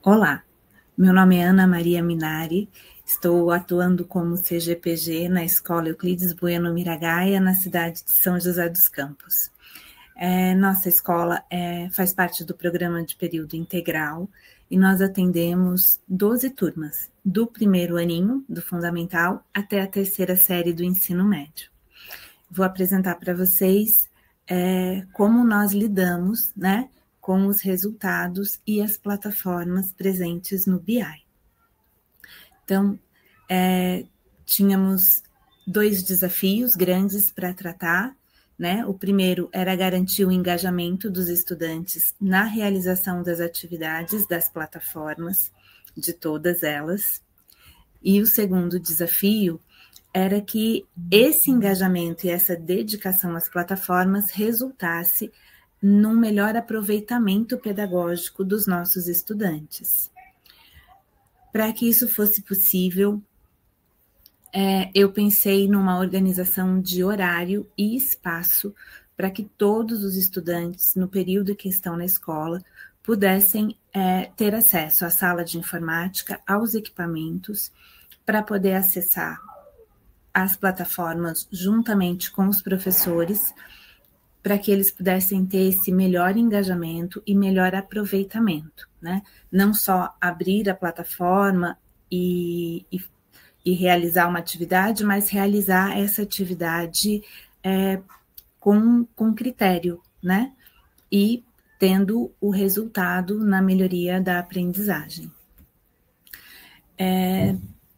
Olá, meu nome é Ana Maria Minari, estou atuando como CGPG na Escola Euclides Bueno Miragaia, na cidade de São José dos Campos. Nossa escola faz parte do programa de período integral e nós atendemos 12 turmas, do primeiro aninho, do fundamental, até a terceira série do ensino médio. Vou apresentar para vocês como nós lidamos, né, com os resultados e as plataformas presentes no BI. Então, tínhamos 2 desafios grandes para tratar, né? O primeiro era garantir o engajamento dos estudantes na realização das atividades das plataformas, de todas elas. E o segundo desafio era que esse engajamento e essa dedicação às plataformas resultasse num melhor aproveitamento pedagógico dos nossos estudantes. Para que isso fosse possível, eu pensei numa organização de horário e espaço para que todos os estudantes, no período que estão na escola, pudessem ter acesso à sala de informática, aos equipamentos, para poder acessar as plataformas juntamente com os professores, para que eles pudessem ter esse melhor engajamento e melhor aproveitamento, né? Não só abrir a plataforma e realizar uma atividade, mas realizar essa atividade com critério, né? E tendo o resultado na melhoria da aprendizagem.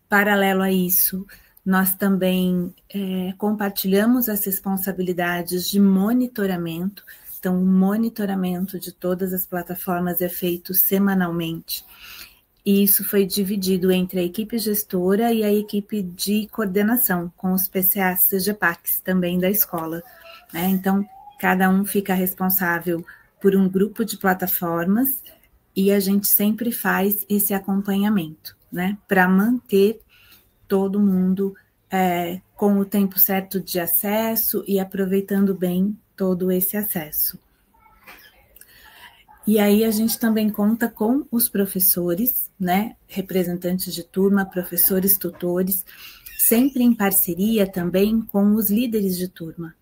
Paralelo a isso, nós também compartilhamos as responsabilidades de monitoramento. Então, o monitoramento de todas as plataformas é feito semanalmente. E isso foi dividido entre a equipe gestora e a equipe de coordenação, com os PCAs CGPACs também da escola, né? Então, cada um fica responsável por um grupo de plataformas e a gente sempre faz esse acompanhamento, né? Para manter todo mundo com o tempo certo de acesso e aproveitando bem todo esse acesso. E aí a gente também conta com os professores, né, representantes de turma, professores, tutores, sempre em parceria também com os líderes de turma,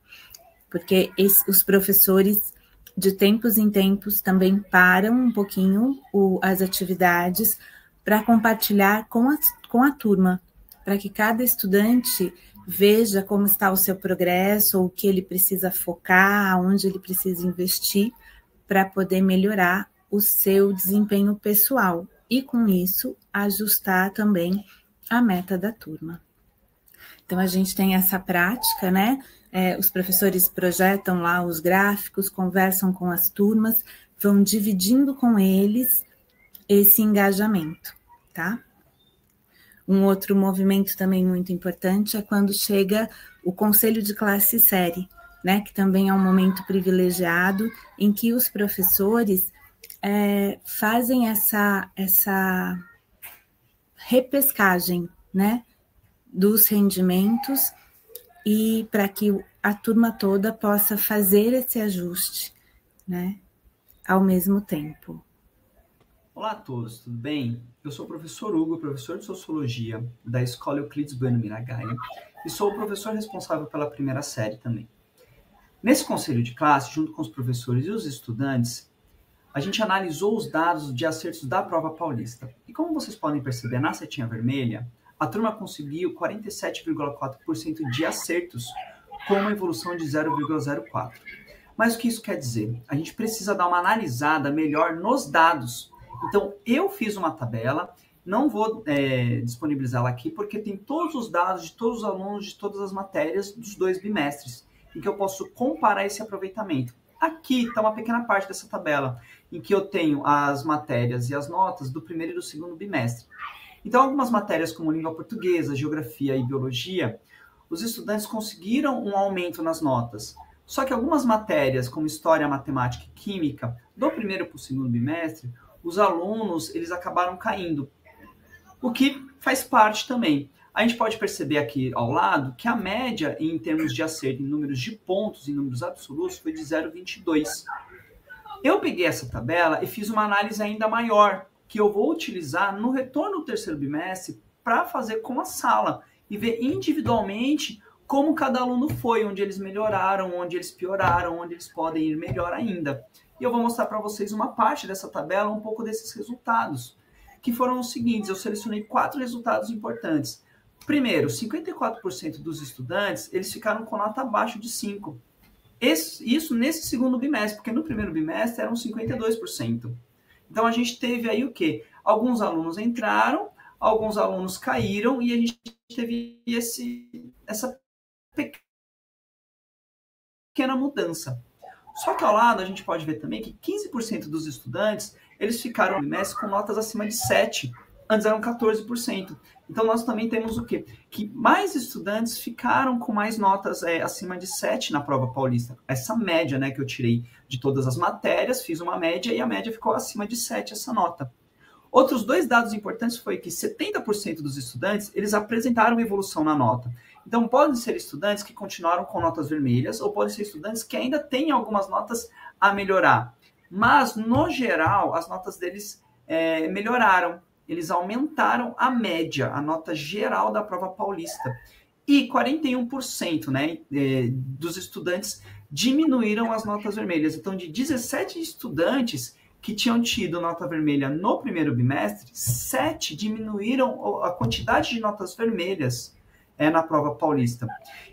porque os professores, de tempos em tempos, também param um pouquinho as atividades para compartilhar com a turma, para que cada estudante veja como está o seu progresso, ou o que ele precisa focar, onde ele precisa investir, para poder melhorar o seu desempenho pessoal e, com isso, ajustar também a meta da turma. Então, a gente tem essa prática, né? Os professores projetam lá os gráficos, conversam com as turmas, vão dividindo com eles esse engajamento, tá? Um outro movimento também muito importante é quando chega o conselho de classe e série, né, que também é um momento privilegiado em que os professores fazem essa repescagem, né, dos rendimentos e para que a turma toda possa fazer esse ajuste, né, ao mesmo tempo. Olá a todos, tudo bem? Eu sou o professor Hugo, professor de Sociologia da Escola Euclides Bueno Miragaia e sou o professor responsável pela primeira série também. Nesse conselho de classe, junto com os professores e os estudantes, a gente analisou os dados de acertos da prova paulista. E como vocês podem perceber na setinha vermelha, a turma conseguiu 47,4% de acertos, com uma evolução de 0,04. Mas o que isso quer dizer? A gente precisa dar uma analisada melhor nos dados. Então, eu fiz uma tabela, não vou disponibilizá-la aqui, porque tem todos os dados de todos os alunos de todas as matérias dos 2 bimestres, em que eu posso comparar esse aproveitamento. Aqui está uma pequena parte dessa tabela, em que eu tenho as matérias e as notas do primeiro e do segundo bimestre. Então, algumas matérias como língua portuguesa, geografia e biologia, os estudantes conseguiram um aumento nas notas. Só que algumas matérias, como história, matemática e química, do primeiro para o segundo bimestre, os alunos eles acabaram caindo, o que faz parte também. A gente pode perceber aqui ao lado que a média em termos de acerto em números de pontos, em números absolutos, foi de 0,22. Eu peguei essa tabela e fiz uma análise ainda maior, que eu vou utilizar no retorno do terceiro bimestre para fazer com a sala e ver individualmente como cada aluno foi, onde eles melhoraram, onde eles pioraram, onde eles podem ir melhor ainda. E eu vou mostrar para vocês uma parte dessa tabela, um pouco desses resultados, que foram os seguintes. Eu selecionei 4 resultados importantes. Primeiro, 54% dos estudantes, eles ficaram com nota abaixo de 5. Isso nesse segundo bimestre, porque no primeiro bimestre eram 52%. Então, a gente teve aí o quê? Alguns alunos entraram, alguns alunos caíram, e a gente teve essa pequena mudança. Só que ao lado a gente pode ver também que 15% dos estudantes, eles ficaram no bimestre com notas acima de 7. Antes eram 14%. Então nós também temos o quê? Que mais estudantes ficaram com mais notas acima de 7 na prova paulista. Essa média, né, que eu tirei de todas as matérias, fiz uma média e a média ficou acima de 7 essa nota. Outros 2 dados importantes foi que 70% dos estudantes, eles apresentaram evolução na nota. Então, podem ser estudantes que continuaram com notas vermelhas ou podem ser estudantes que ainda têm algumas notas a melhorar. Mas, no geral, as notas deles melhoraram. Eles aumentaram a média, a nota geral da prova paulista. E 41%, né, dos estudantes diminuíram as notas vermelhas. Então, de 17 estudantes que tinham tido nota vermelha no primeiro bimestre, 7 diminuíram a quantidade de notas vermelhas na prova paulista.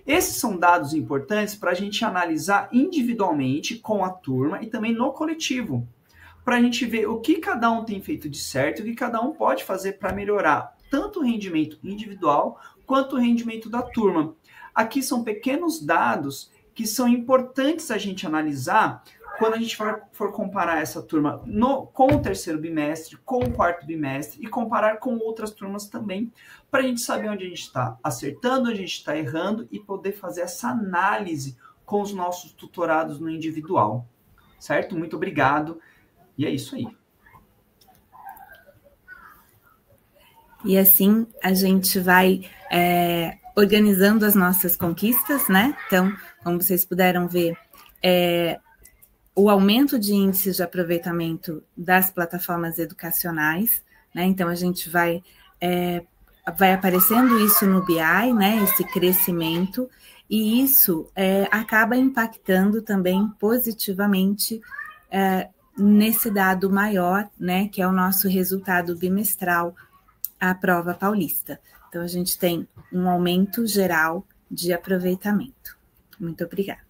Esses são dados importantes para a gente analisar individualmente com a turma e também no coletivo, para a gente ver o que cada um tem feito de certo e o que cada um pode fazer para melhorar tanto o rendimento individual quanto o rendimento da turma. Aqui são pequenos dados que são importantes a gente analisar quando a gente for comparar essa turma com o terceiro bimestre, com o quarto bimestre e comparar com outras turmas também, para a gente saber onde a gente está acertando, onde a gente está errando e poder fazer essa análise com os nossos tutorados no individual. Certo? Muito obrigado. E é isso aí. E assim a gente vai organizando as nossas conquistas, né? Então, como vocês puderam ver, o aumento de índices de aproveitamento das plataformas educacionais, né? Então, a gente vai aparecendo isso no BI, né? Esse crescimento, e isso acaba impactando também positivamente nesse dado maior, né? Que é o nosso resultado bimestral, a prova paulista. Então, a gente tem um aumento geral de aproveitamento. Muito obrigada.